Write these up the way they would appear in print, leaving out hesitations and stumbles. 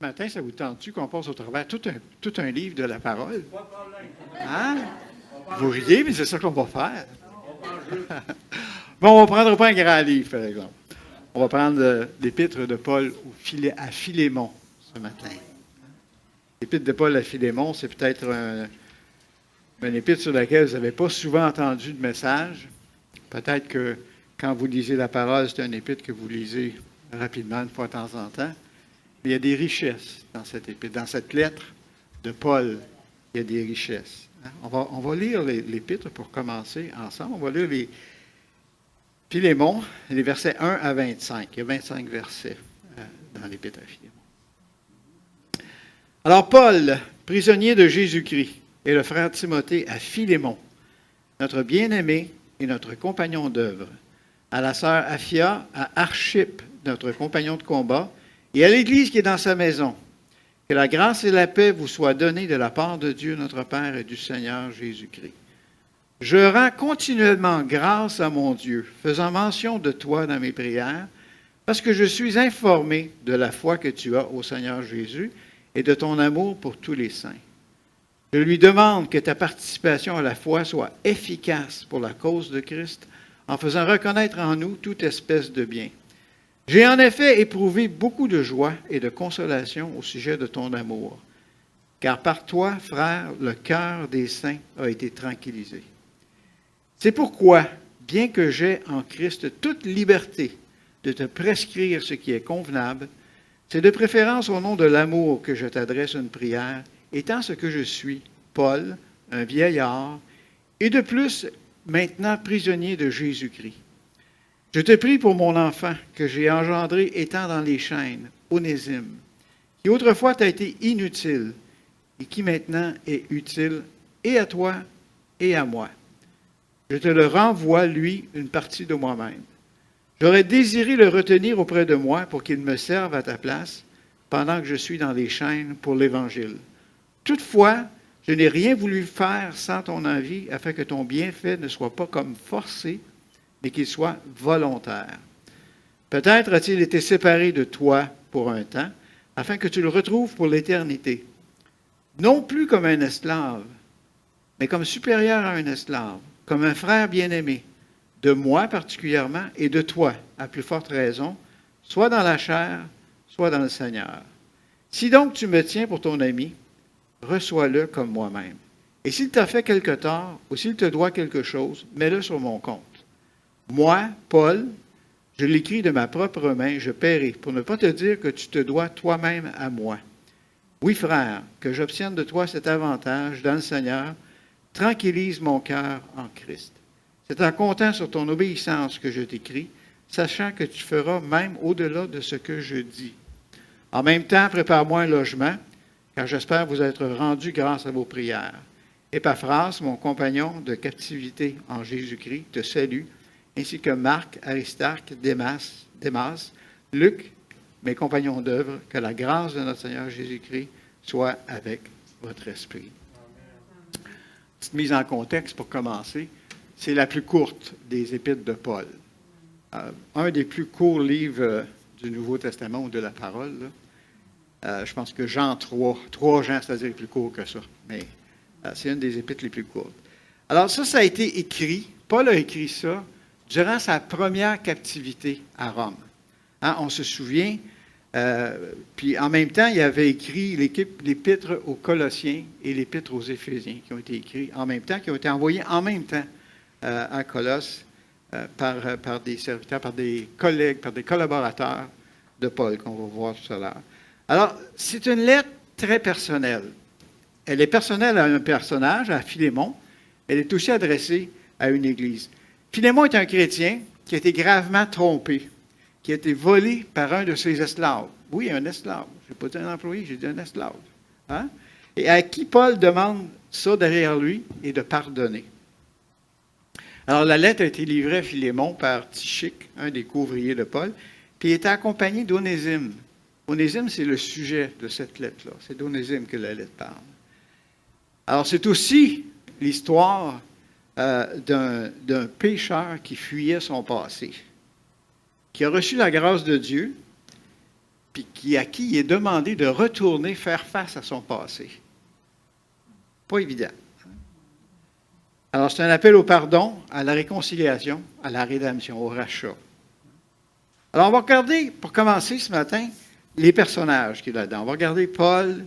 matin, ça vous tente-tu qu'on passe au travers tout un livre de la parole? Hein? Vous riez, mais c'est ça qu'on va faire. Bon, on ne prendra pas un grand livre, par exemple. On va prendre l'épître de Paul à Philémon ce matin. L'épître de Paul à Philémon, c'est peut-être un épître sur laquelle vous n'avez pas souvent entendu de message. Peut-être que quand vous lisez la parole, c'est un épître que vous lisez rapidement, une fois de temps en temps. Mais il y a des richesses dans cette épître. Dans cette lettre de Paul, il y a des richesses. On va lire l'épître pour commencer ensemble. On va lire Philémon, les versets 1 à 25. Il y a 25 versets dans l'épître à Philémon. Alors, Paul, prisonnier de Jésus-Christ, et le frère Timothée à Philémon, notre bien-aimé et notre compagnon d'œuvre, à la sœur Aphia, à Archippe, notre compagnon de combat, et à l'Église qui est dans sa maison. Que la grâce et la paix vous soient données de la part de Dieu notre Père et du Seigneur Jésus-Christ. Je rends continuellement grâce à mon Dieu, faisant mention de toi dans mes prières, parce que je suis informé de la foi que tu as au Seigneur Jésus et de ton amour pour tous les saints. Je lui demande que ta participation à la foi soit efficace pour la cause de Christ, en faisant reconnaître en nous toute espèce de bien. J'ai en effet éprouvé beaucoup de joie et de consolation au sujet de ton amour, car par toi, frère, le cœur des saints a été tranquillisé. C'est pourquoi, bien que j'aie en Christ toute liberté de te prescrire ce qui est convenable, c'est de préférence au nom de l'amour que je t'adresse une prière, étant ce que je suis, Paul, un vieillard, et de plus maintenant prisonnier de Jésus-Christ. Je te prie pour mon enfant que j'ai engendré étant dans les chaînes, Onésime, qui autrefois t'a été inutile et qui maintenant est utile et à toi et à moi. Je te le renvoie, lui, une partie de moi-même. J'aurais désiré le retenir auprès de moi pour qu'il me serve à ta place pendant que je suis dans les chaînes pour l'Évangile. Toutefois, je n'ai rien voulu faire sans ton envie afin que ton bienfait ne soit pas comme forcé, mais qu'il soit volontaire. Peut-être a-t-il été séparé de toi pour un temps, afin que tu le retrouves pour l'éternité. Non plus comme un esclave, mais comme supérieur à un esclave, comme un frère bien-aimé, de moi particulièrement et de toi, à plus forte raison, soit dans la chair, soit dans le Seigneur. Si donc tu me tiens pour ton ami, reçois-le comme moi-même. Et s'il t'a fait quelque tort, ou s'il te doit quelque chose, mets-le sur mon compte. Moi, Paul, je l'écris de ma propre main, je paierai, pour ne pas te dire que tu te dois toi-même à moi. Oui, frère, que j'obtienne de toi cet avantage dans le Seigneur, tranquillise mon cœur en Christ. C'est en comptant sur ton obéissance que je t'écris, sachant que tu feras même au-delà de ce que je dis. En même temps, prépare-moi un logement, car j'espère vous être rendu grâce à vos prières. Épaphras, mon compagnon de captivité en Jésus-Christ, te salue, ainsi que Marc, Aristarque, Démas, Luc, mes compagnons d'œuvre, que la grâce de notre Seigneur Jésus-Christ soit avec votre esprit. Petite mise en contexte pour commencer. C'est la plus courte des épîtres de Paul. Un des plus courts livres du Nouveau Testament ou de la parole. Je pense que Jean 3 Jean, c'est-à-dire plus court que ça. Mais c'est une des épîtres les plus courtes. Alors ça a été écrit. Paul a écrit ça durant sa première captivité à Rome. On se souvient. Puis en même temps, il avait écrit l'épître aux Colossiens et l'épître aux Éphésiens qui ont été écrits en même temps, qui ont été envoyés en même temps à Colosse par des serviteurs, par des collègues, par des collaborateurs de Paul, qu'on va voir tout à l'heure. Alors, c'est une lettre très personnelle. Elle est personnelle à un personnage, à Philémon. Elle est aussi adressée à une église. Philémon est un chrétien qui a été gravement trompé, qui a été volé par un de ses esclaves. Oui, un esclave. Je n'ai pas dit un employé, j'ai dit un esclave. Et à qui Paul demande ça derrière lui et de pardonner. Alors, la lettre a été livrée à Philémon par Tychique, un des couvriers de Paul, puis il était accompagné d'Onésime. Onésime, c'est le sujet de cette lettre-là. C'est d'Onésime que la lettre parle. Alors, c'est aussi l'histoire d'un pécheur qui fuyait son passé, qui a reçu la grâce de Dieu, puis à qui il est demandé de retourner faire face à son passé. Pas évident. Alors, c'est un appel au pardon, à la réconciliation, à la rédemption, au rachat. Alors, on va regarder, pour commencer ce matin, les personnages qui sont là-dedans. On va regarder Paul,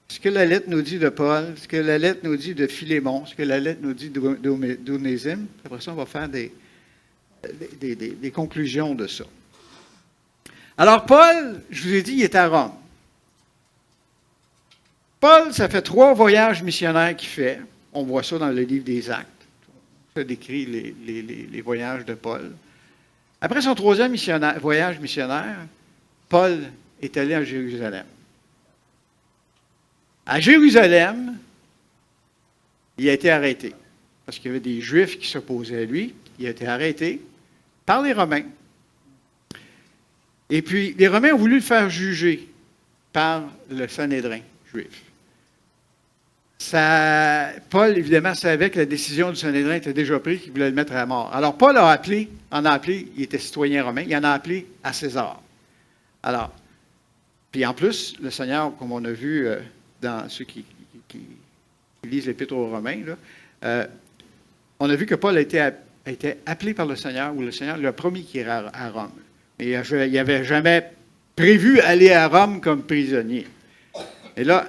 ce que la lettre nous dit de Paul, ce que la lettre nous dit de Philémon, ce que la lettre nous dit d'Onésime. Après ça, on va faire des conclusions de ça. Alors, Paul, je vous ai dit, il est à Rome. Paul, ça fait 3 voyages missionnaires qu'il fait. On voit ça dans le livre des Actes. Ça décrit les voyages de Paul. Après son 3e voyage missionnaire, Paul est allé à Jérusalem. À Jérusalem, il a été arrêté parce qu'il y avait des Juifs qui s'opposaient à lui. Il a été arrêté par les Romains. Et puis, les Romains ont voulu le faire juger par le Sanhédrin juif. Paul, évidemment, savait que la décision du Sanhédrin était déjà prise, qu'il voulait le mettre à mort. Alors, Paul en a appelé, il était citoyen romain, il en a appelé à César. Alors, puis en plus, le Seigneur, comme on a vu dans ceux qui lisent l'Épître aux Romains, là, on a vu que Paul a été appelé par le Seigneur, ou le Seigneur lui a promis qu'il irait à Rome. Mais il n'avait jamais prévu aller à Rome comme prisonnier. Et là,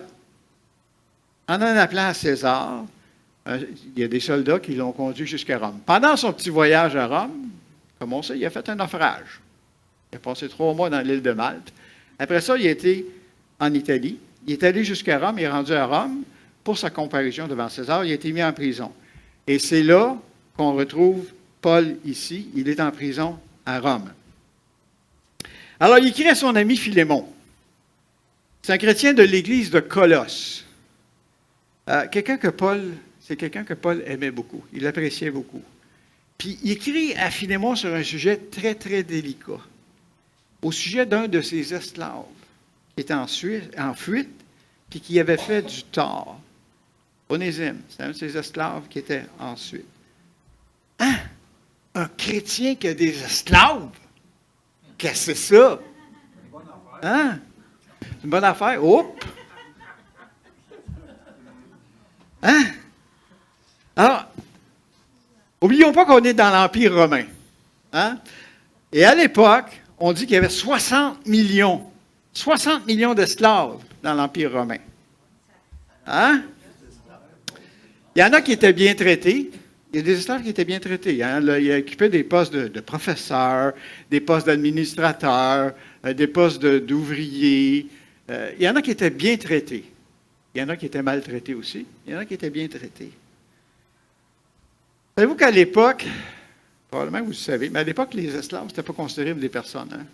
en appelant à César, il y a des soldats qui l'ont conduit jusqu'à Rome. Pendant son petit voyage à Rome, comme on sait, il a fait un naufrage. Il a passé 3 mois dans l'île de Malte. Après ça, il a été en Italie. Il est allé jusqu'à Rome, il est rendu à Rome pour sa comparution devant César. Il a été mis en prison. Et c'est là qu'on retrouve Paul ici. Il est en prison à Rome. Alors, il écrit à son ami Philémon. C'est un chrétien de l'église de Colosse. C'est quelqu'un que Paul aimait beaucoup. Il l'appréciait beaucoup. Puis, il écrit à Philémon sur un sujet très, très délicat. Au sujet d'un de ses esclaves qui était en fuite puis qui avait fait du tort. Onésime, c'est un de ses esclaves qui était en fuite. Hein? Un chrétien qui a des esclaves? Qu'est-ce que c'est ça? Hein? C'est une bonne affaire. Oups! Hein? Alors, n'oublions pas qu'on est dans l'Empire romain. Hein? Et à l'époque, on dit qu'il y avait 60 millions d'esclaves dans l'Empire romain. Hein? Il y en a qui étaient bien traités. Il y a des esclaves qui étaient bien traités. Hein? Ils occupaient des postes de professeurs, des postes d'administrateurs, des postes d'ouvriers. Il y en a qui étaient bien traités. Il y en a qui étaient maltraités aussi. Il y en a qui étaient bien traités. Savez-vous qu'à l'époque, probablement vous le savez, mais à l'époque, les esclaves, ce n'était pas considéré comme des personnes. Hein?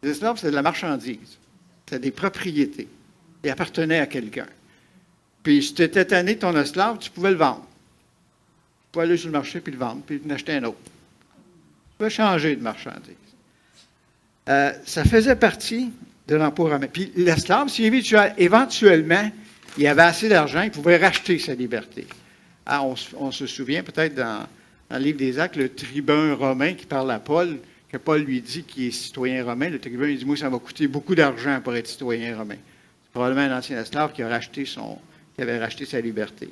Les esclaves, c'était de la marchandise. C'était des propriétés. Ils appartenaient à quelqu'un. Puis, si tu étais tanné de ton esclave, tu pouvais le vendre. Tu pouvais aller sur le marché puis le vendre, puis en acheter un autre. Tu pouvais changer de marchandise. Ça faisait partie de l'Empire romain. Puis l'esclave, si éventuellement, il avait assez d'argent, il pouvait racheter sa liberté. Ah, on se souvient peut-être dans le livre des Actes, le tribun romain qui parle à Paul, que Paul lui dit qu'il est citoyen romain. Le tribun, il dit, moi, ça m'a coûté beaucoup d'argent pour être citoyen romain. C'est probablement un ancien esclave qui avait racheté sa liberté.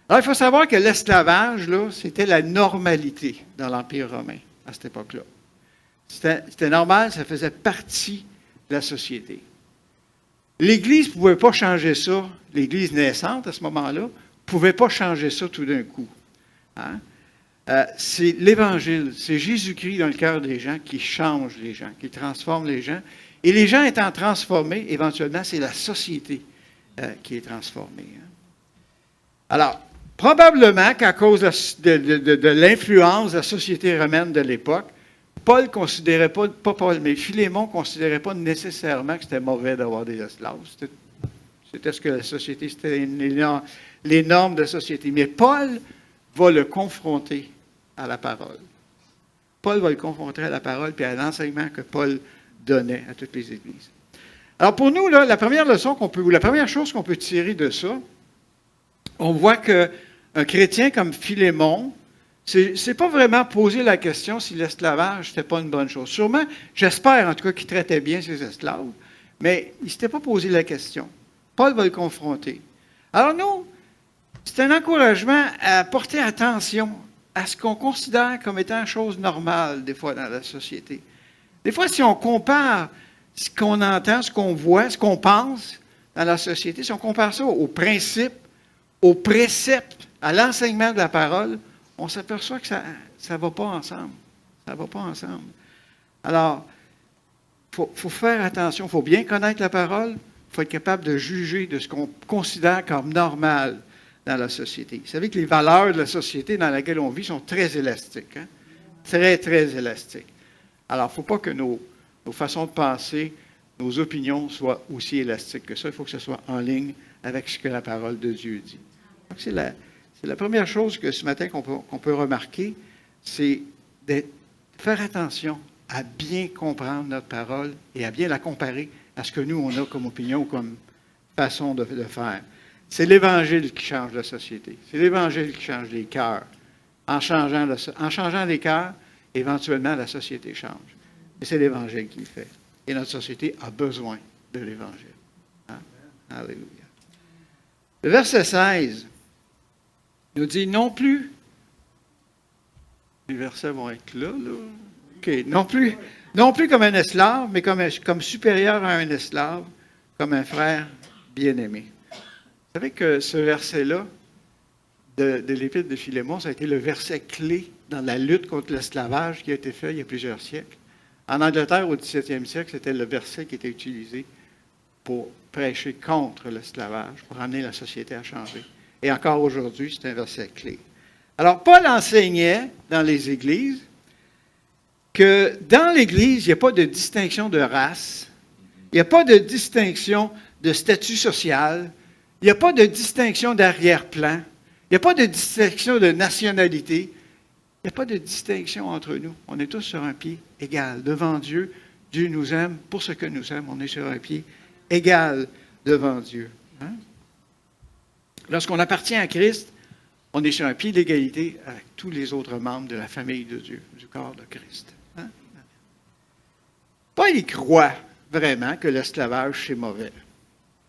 Alors, il faut savoir que l'esclavage, là, c'était la normalité dans l'Empire romain à cette époque-là. C'était normal, ça faisait partie de la société. L'Église ne pouvait pas changer ça. L'Église naissante, à ce moment-là, ne pouvait pas changer ça tout d'un coup. Hein? C'est l'Évangile, c'est Jésus-Christ dans le cœur des gens qui change les gens, qui transforme les gens. Et les gens étant transformés, éventuellement, c'est la société qui est transformée. Hein? Alors, probablement qu'à cause de l'influence de la société romaine de l'époque, Paul ne considérait pas Paul, mais Philémon ne considérait pas nécessairement que c'était mauvais d'avoir des esclaves. C'était ce que la société, c'était les normes de la société. Mais Paul va le confronter à la parole. Paul va le confronter à la parole et à l'enseignement que Paul donnait à toutes les églises. Alors pour nous, là, la première chose qu'on peut tirer de ça, on voit qu'un chrétien comme Philémon, c'est pas vraiment poser la question si l'esclavage, c'était pas une bonne chose. Sûrement, j'espère en tout cas qu'il traitait bien ses esclaves, mais il ne s'était pas posé la question. Paul va le confronter. Alors nous, c'est un encouragement à porter attention à ce qu'on considère comme étant chose normale, des fois, dans la société. Des fois, si on compare ce qu'on entend, ce qu'on voit, ce qu'on pense dans la société, si on compare ça aux principes, aux préceptes, à l'enseignement de la parole, on s'aperçoit que ça ne va pas ensemble. Ça ne va pas ensemble. Alors, il faut faire attention, il faut bien connaître la parole, il faut être capable de juger de ce qu'on considère comme normal dans la société. Vous savez que les valeurs de la société dans laquelle on vit sont très élastiques. Hein? Très, très élastiques. Alors, il ne faut pas que nos façons de penser, nos opinions soient aussi élastiques que ça. Il faut que ce soit en ligne avec ce que la parole de Dieu dit. Donc, c'est la première chose que ce matin qu'on peut remarquer, c'est de faire attention à bien comprendre notre parole et à bien la comparer à ce que nous, on a comme opinion, comme façon de faire. C'est l'Évangile qui change la société. C'est l'Évangile qui change les cœurs. En changeant les cœurs, éventuellement, la société change. Et c'est l'Évangile qui le fait. Et notre société a besoin de l'Évangile. Hein? Alléluia. Le verset 16 nous dit non plus. Les versets vont être là. OK. Non plus comme un esclave, mais comme supérieur à un esclave, comme un frère bien-aimé. Vous savez que ce verset-là de l'Épître de Philémon, ça a été le verset clé dans la lutte contre l'esclavage qui a été fait il y a plusieurs siècles. En Angleterre, au XVIIe siècle, c'était le verset qui était utilisé pour prêcher contre l'esclavage, pour amener la société à changer. Et encore aujourd'hui, c'est un verset clé. Alors, Paul enseignait dans les églises que dans l'Église, il n'y a pas de distinction de race, il n'y a pas de distinction de statut social, il n'y a pas de distinction d'arrière-plan, il n'y a pas de distinction de nationalité, il n'y a pas de distinction entre nous. On est tous sur un pied égal. Devant Dieu, Dieu nous aime pour ce que nous sommes. On est sur un pied égal devant Dieu. Hein? Lorsqu'on appartient à Christ, on est sur un pied d'égalité avec tous les autres membres de la famille de Dieu, du corps de Christ. Hein? Paul, il croit vraiment que l'esclavage, c'est mauvais.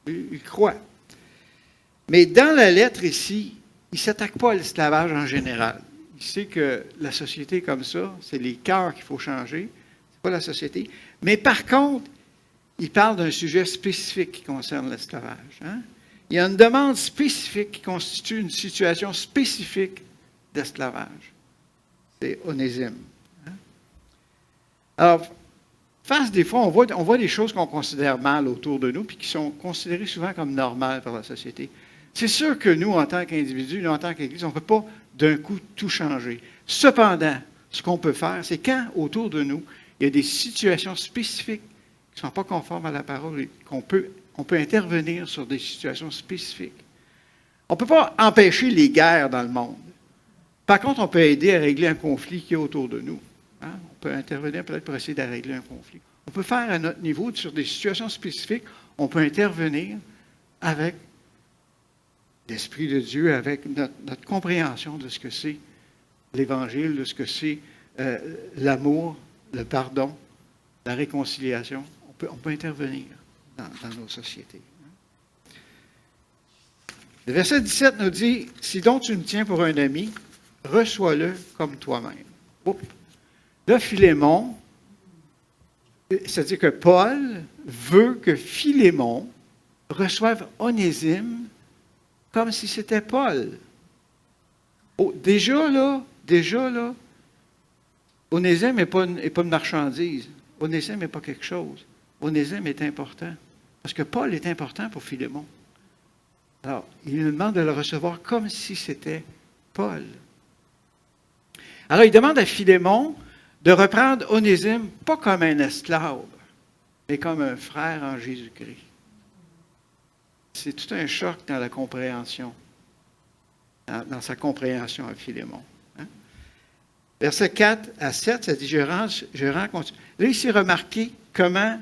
Il croit. Mais dans la lettre ici, il ne s'attaque pas à l'esclavage en général. Il sait que la société est comme ça, c'est les cœurs qu'il faut changer, ce n'est pas la société. Mais par contre, il parle d'un sujet spécifique qui concerne l'esclavage. Hein? Il y a une demande spécifique qui constitue une situation spécifique d'esclavage. C'est Onésime. Hein? Alors, face des fois, on voit des choses qu'on considère mal autour de nous, puis qui sont considérées souvent comme normales par la société. C'est sûr que nous, en tant qu'individus, nous, en tant qu'Église, on ne peut pas d'un coup tout changer. Cependant, ce qu'on peut faire, c'est quand autour de nous, il y a des situations spécifiques qui ne sont pas conformes à la parole, et qu'on peut intervenir sur des situations spécifiques. On ne peut pas empêcher les guerres dans le monde. Par contre, on peut aider à régler un conflit qui est autour de nous. Hein? On peut intervenir peut-être pour essayer de régler un conflit. On peut faire à notre niveau, sur des situations spécifiques, on peut intervenir avec l'Esprit de Dieu, avec notre compréhension de ce que c'est l'Évangile, de ce que c'est l'amour, le pardon, la réconciliation. On peut intervenir dans nos sociétés. Le verset 17 nous dit « Si donc tu me tiens pour un ami, reçois-le comme toi-même. » Là, Philémon, c'est-à-dire que Paul veut que Philémon reçoive Onésime comme si c'était Paul. Oh, déjà là, Onésime n'est pas une marchandise. Onésime n'est pas quelque chose. Onésime est important. Parce que Paul est important pour Philémon. Alors, il lui demande de le recevoir comme si c'était Paul. Alors, il demande à Philémon de reprendre Onésime, pas comme un esclave, mais comme un frère en Jésus-Christ. C'est tout un choc dans la compréhension, dans sa compréhension à Philémon. Hein? Versets 4 à 7, ça dit, je rends compte. Là, ici, remarquez comment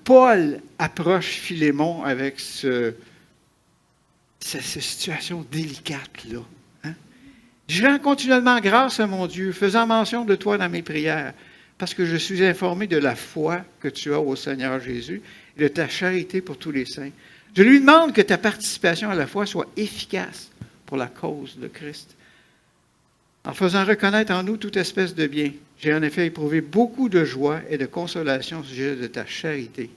Paul approche Philémon avec cette situation délicate-là. Hein? Je rends continuellement grâce à mon Dieu, faisant mention de toi dans mes prières, parce que je suis informé de la foi que tu as au Seigneur Jésus et de ta charité pour tous les saints. Je lui demande que ta participation à la foi soit efficace pour la cause de Christ, en faisant reconnaître en nous toute espèce de bien. J'ai en effet éprouvé beaucoup de joie et de consolation au sujet de ta charité.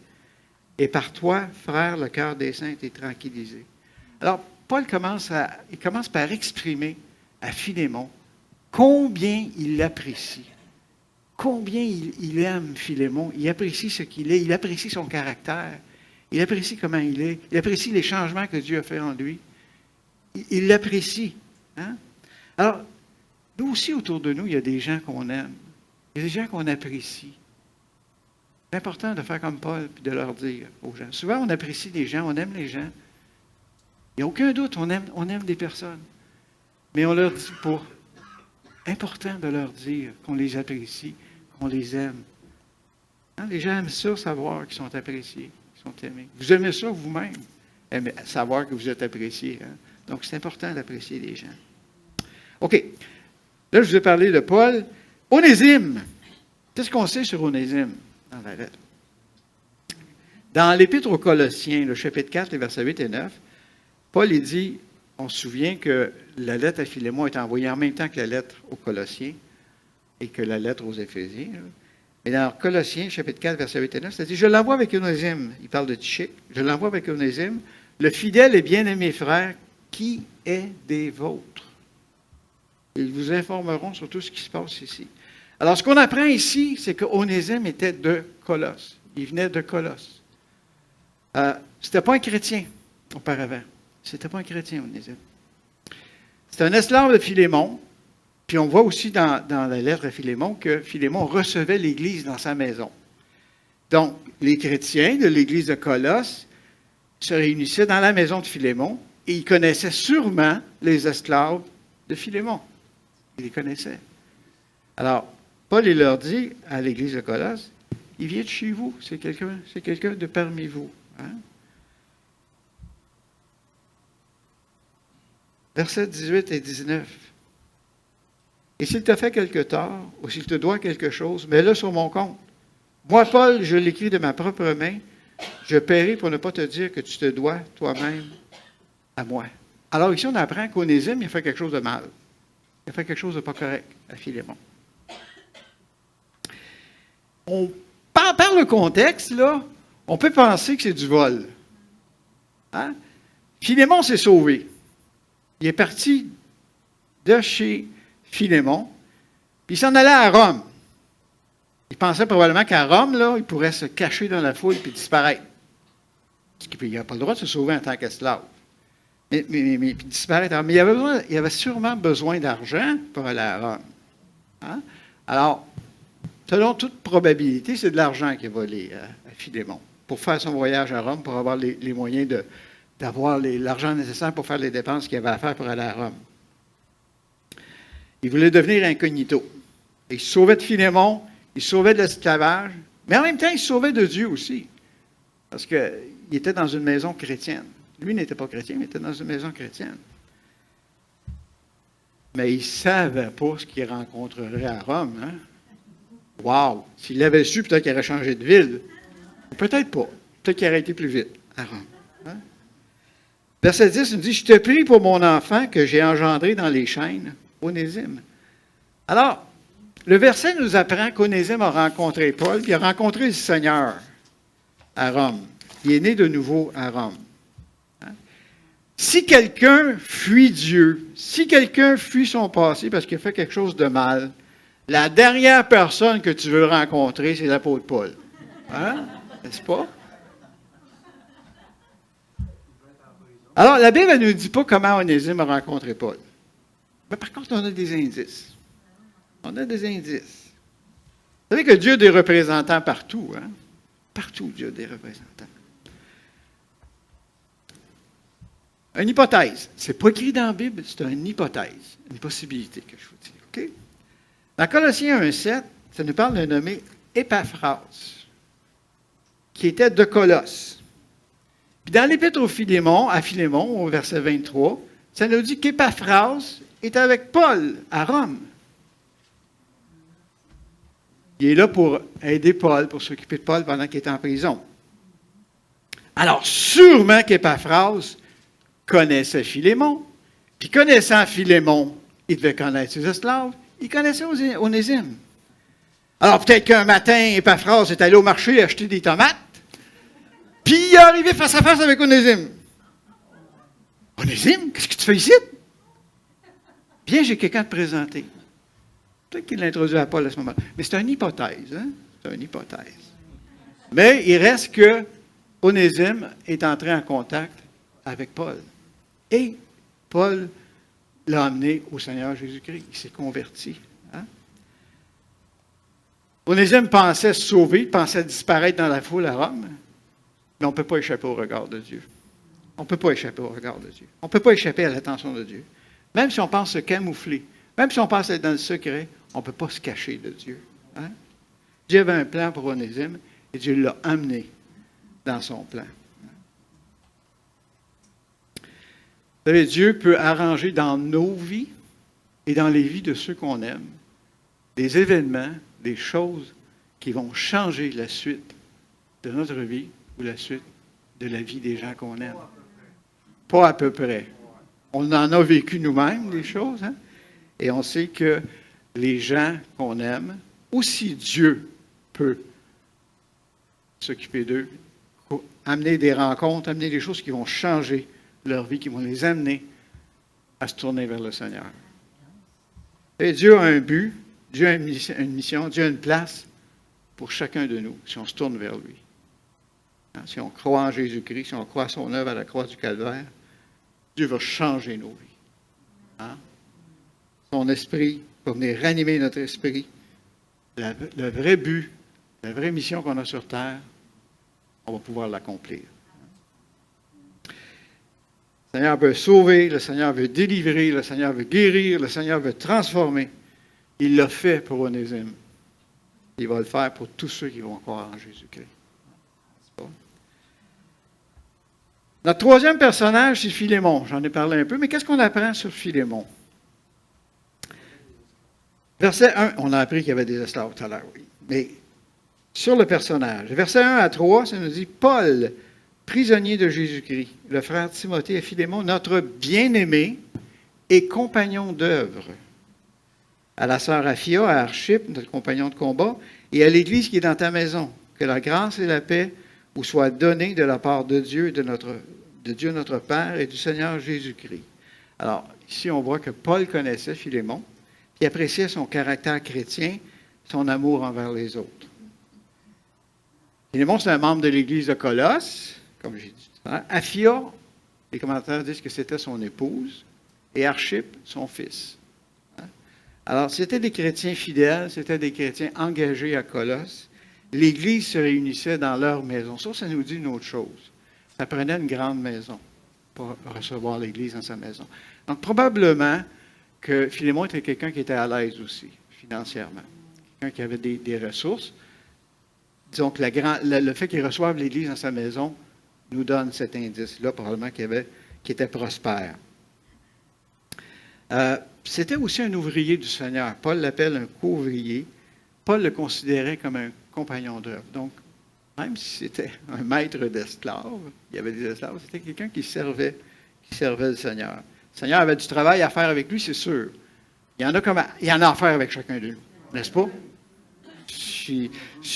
Et par toi, frère, le cœur des saints est tranquillisé. Alors, Paul commence par exprimer à Philémon combien il l'apprécie, combien il aime Philémon, il apprécie ce qu'il est, il apprécie son caractère, il apprécie comment il est, il apprécie les changements que Dieu a fait en lui. Il l'apprécie. Hein? Alors, nous aussi, autour de nous, il y a des gens qu'on aime, il y a des gens qu'on apprécie. C'est important de faire comme Paul et de leur dire aux gens. Souvent, on apprécie les gens, on aime les gens. Il n'y a aucun doute, on aime des personnes. Mais on leur dit pas. Important de leur dire qu'on les apprécie, qu'on les aime. Hein, les gens aiment ça, savoir qu'ils sont appréciés, qu'ils sont aimés. Vous aimez ça vous-même, savoir que vous êtes apprécié. Hein? Donc, c'est important d'apprécier les gens. OK. Là, je vous ai parlé de Paul. Onésime. Qu'est-ce qu'on sait sur Onésime dans la lettre? Dans l'Épître aux Colossiens, le chapitre 4, les versets 8 et 9, Paul, il dit, on se souvient que la lettre à Philémon est envoyée en même temps que la lettre aux Colossiens et que la lettre aux Éphésiens. Mais dans Colossiens, chapitre 4, verset 8 et 9, ça dit, je l'envoie avec Onésime. Il parle de Tychik. Je l'envoie avec Onésime, le fidèle et bien-aimé frère qui est des vôtres. Ils vous informeront sur tout ce qui se passe ici. Alors, ce qu'on apprend ici, c'est qu'Onésime était de Colosse. Il venait de Colosse. Ce n'était pas un chrétien auparavant. C'était pas un chrétien, Onésime. C'est un esclave de Philémon. Puis on voit aussi dans la lettre à Philémon que Philémon recevait l'Église dans sa maison. Donc, les chrétiens de l'Église de Colosse se réunissaient dans la maison de Philémon et ils connaissaient sûrement les esclaves de Philémon. Ils les connaissaient. Alors, Paul, il leur dit à l'Église de Colosse, il vient de chez vous, c'est quelqu'un de parmi vous. Hein? Versets 18 et 19. Et s'il te fait quelque tort, ou s'il te doit quelque chose, mets-le sur mon compte. Moi, Paul, je l'écris de ma propre main. Je paierai pour ne pas te dire que tu te dois toi-même à moi. Alors ici, on apprend qu'Onésime, il a fait quelque chose de mal. Il a fait quelque chose de pas correct à Philémon. Par le contexte, là, on peut penser que c'est du vol. Hein? Philémon s'est sauvé. Il est parti de chez Philémon, puis il s'en allait à Rome. Il pensait probablement qu'à Rome, là, il pourrait se cacher dans la foule et disparaître. Parce qu'il n'a pas le droit de se sauver en tant qu'esclave. Mais disparaître. Mais il avait sûrement besoin d'argent pour aller à Rome. Hein? Alors, selon toute probabilité, c'est de l'argent qu'il a volé à Philémon pour faire son voyage à Rome, pour avoir les moyens d'avoir l'argent nécessaire pour faire les dépenses qu'il avait à faire pour aller à Rome. Il voulait devenir incognito. Il se sauvait de Philémon, il se sauvait de l'esclavage, mais en même temps, il se sauvait de Dieu aussi. Parce qu'il était dans une maison chrétienne. Lui n'était pas chrétien, mais il était dans une maison chrétienne. Mais il ne savait pas ce qu'il rencontrerait à Rome. Hein? Wow! S'il l'avait su, peut-être qu'il aurait changé de ville. Peut-être pas. Peut-être qu'il aurait été plus vite à Rome. Hein? Verset 10 nous dit, « Je te prie pour mon enfant que j'ai engendré dans les chaînes, Onésime. » Alors, le verset nous apprend qu'Onésime a rencontré Paul, puis il a rencontré le Seigneur à Rome. Il est né de nouveau à Rome. Hein? Si quelqu'un fuit Dieu, si quelqu'un fuit son passé parce qu'il a fait quelque chose de mal, la dernière personne que tu veux rencontrer, c'est l'apôtre Paul. Hein? N'est-ce pas? Alors, la Bible ne nous dit pas comment Onésime a rencontré Paul. Mais par contre, on a des indices. On a des indices. Vous savez que Dieu a des représentants partout. Hein? Partout, Dieu a des représentants. Une hypothèse. Ce n'est pas écrit dans la Bible, c'est une hypothèse, une possibilité que je vous dis. OK? Dans Colossiens 1,7, ça nous parle d'un nommé Épaphras, qui était de Colosse. Puis dans l'Épître à Philémon, au verset 23, ça nous dit qu'Épaphras est avec Paul à Rome. Il est là pour aider Paul, pour s'occuper de Paul pendant qu'il est en prison. Alors, sûrement qu'Épaphras connaissait Philémon. Puis, connaissant Philémon, il devait connaître ses esclaves. Il connaissait Onésime. Alors, peut-être qu'un matin, Épaphras est allé au marché acheter des tomates. Puis, il est arrivé face à face avec Onésime. Onésime, qu'est-ce que tu fais ici? Viens, j'ai quelqu'un à te présenter. Peut-être qu'il l'introduit à Paul à ce moment-là. Mais c'est une hypothèse. Hein? C'est une hypothèse. Mais il reste que Onésime est entré en contact avec Paul. Et Paul l'a amené au Seigneur Jésus-Christ. Il s'est converti. Hein? Onésime pensait se sauver, pensait disparaître dans la foule à Rome. Mais on ne peut pas échapper au regard de Dieu. On ne peut pas échapper au regard de Dieu. On ne peut pas échapper à l'attention de Dieu. Même si on pense se camoufler, même si on pense être dans le secret, on ne peut pas se cacher de Dieu. Hein? Dieu avait un plan pour Onésime et Dieu l'a amené dans son plan. Vous savez, Dieu peut arranger dans nos vies et dans les vies de ceux qu'on aime des événements, des choses qui vont changer la suite de notre vie ou la suite de la vie des gens qu'on aime. Pas à peu près. On en a vécu nous-mêmes, des choses, hein? Et on sait que les gens qu'on aime, aussi Dieu peut s'occuper d'eux, amener des rencontres, amener des choses qui vont changer leur vie, qui vont les amener à se tourner vers le Seigneur. Et Dieu a un but, Dieu a une mission, Dieu a une place pour chacun de nous, si on se tourne vers lui. Si on croit en Jésus-Christ, si on croit à son œuvre à la croix du Calvaire, Dieu va changer nos vies. Hein? Son esprit va venir ranimer notre esprit. Le vrai but, la vraie mission qu'on a sur terre, on va pouvoir l'accomplir. Le Seigneur veut sauver, le Seigneur veut délivrer, le Seigneur veut guérir, le Seigneur veut transformer. Il l'a fait pour Onésime. Il va le faire pour tous ceux qui vont croire en Jésus-Christ. Notre troisième personnage, c'est Philémon. J'en ai parlé un peu, mais qu'est-ce qu'on apprend sur Philémon? Verset 1, on a appris qu'il y avait des esclaves tout à l'heure, oui. Mais sur le personnage, versets 1 à 3, ça nous dit « Paul, prisonnier de Jésus-Christ, le frère Timothée et Philémon, notre bien-aimé et compagnon d'œuvre, à la sœur Aphia, à Archippe, notre compagnon de combat, et à l'Église qui est dans ta maison, que la grâce et la paix vous soient données de la part de Dieu, de Dieu notre Père et du Seigneur Jésus-Christ. » Alors, ici, on voit que Paul connaissait Philémon, puis appréciait son caractère chrétien, son amour envers les autres. Philémon, c'est un membre de l'Église de Colosse, comme j'ai dit tout à l'heure. Aphia, les commentaires disent que c'était son épouse, et Archippe, son fils. Alors, c'était des chrétiens fidèles, c'était des chrétiens engagés à Colosse. L'Église se réunissait dans leur maison. Ça nous dit une autre chose. Ça prenait une grande maison pour recevoir l'Église dans sa maison. Donc, probablement que Philémon était quelqu'un qui était à l'aise aussi, financièrement. Quelqu'un qui avait des ressources. Disons que le fait qu'il reçoive l'Église dans sa maison nous donne cet indice-là, probablement qu'il était prospère. C'était aussi un ouvrier du Seigneur. Paul l'appelle un co-ouvrier. Paul le considérait comme un compagnon d'œuvre. Donc, même si c'était un maître d'esclaves, il y avait des esclaves, c'était quelqu'un qui servait le Seigneur. Le Seigneur avait du travail à faire avec lui, c'est sûr. Il y en a à faire avec chacun de nous, n'est-ce pas? Si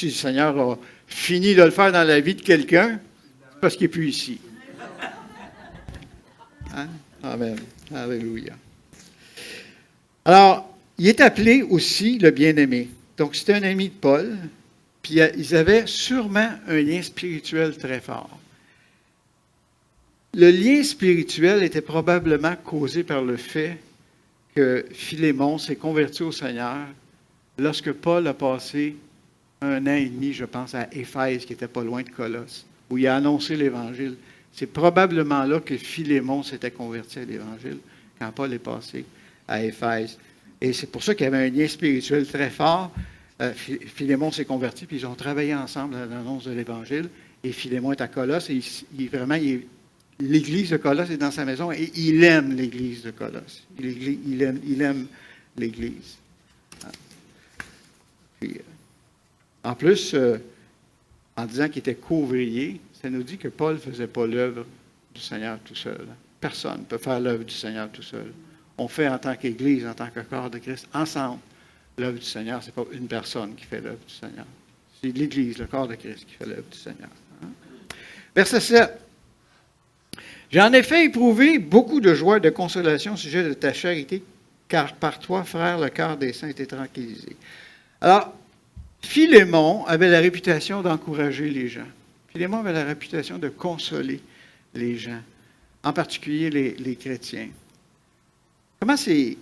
le Seigneur a fini de le faire dans la vie de quelqu'un, c'est parce qu'il n'est plus ici. Hein? Amen. Alléluia. Alors, il est appelé aussi le bien-aimé. Donc, c'était un ami de Paul, puis ils avaient sûrement un lien spirituel très fort. Le lien spirituel était probablement causé par le fait que Philémon s'est converti au Seigneur lorsque Paul a passé 1 an et demi, je pense, à Éphèse, qui n'était pas loin de Colosse, où il a annoncé l'Évangile. C'est probablement là que Philémon s'était converti à l'Évangile, quand Paul est passé à Éphèse. Et c'est pour ça qu'il y avait un lien spirituel très fort. Philémon s'est converti, puis ils ont travaillé ensemble à l'annonce de l'Évangile. Et Philémon est à Colosse, et il l'Église de Colosse est dans sa maison et il aime l'Église de Colosse. Il aime l'Église. Puis, en plus, en disant qu'il était co-ouvrier, ça nous dit que Paul ne faisait pas l'œuvre du Seigneur tout seul. Personne ne peut faire l'œuvre du Seigneur tout seul. On fait en tant qu'Église, en tant que corps de Christ, ensemble. L'œuvre du Seigneur, ce n'est pas une personne qui fait l'œuvre du Seigneur. C'est l'Église, le corps de Christ, qui fait l'œuvre du Seigneur. Verset 7. J'ai en effet éprouvé beaucoup de joie et de consolation au sujet de ta charité, car par toi, frère, le cœur des saints était tranquillisé. Alors, Philémon avait la réputation d'encourager les gens. Philémon avait la réputation de consoler les gens, en particulier les chrétiens. Comment c'est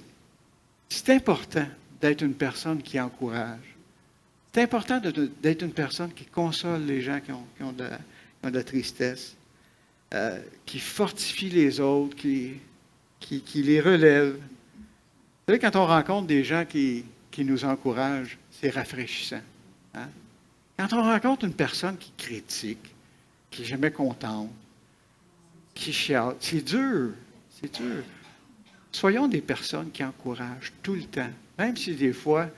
important d'être une personne qui encourage. C'est important d'être une personne qui console les gens qui ont de la tristesse, qui fortifie les autres, qui les relève. Vous savez, quand on rencontre des gens qui nous encouragent, c'est rafraîchissant. Hein? Quand on rencontre une personne qui critique, qui n'est jamais contente, qui chiale, c'est dur. C'est dur. Soyons des personnes qui encouragent tout le temps, même si des fois,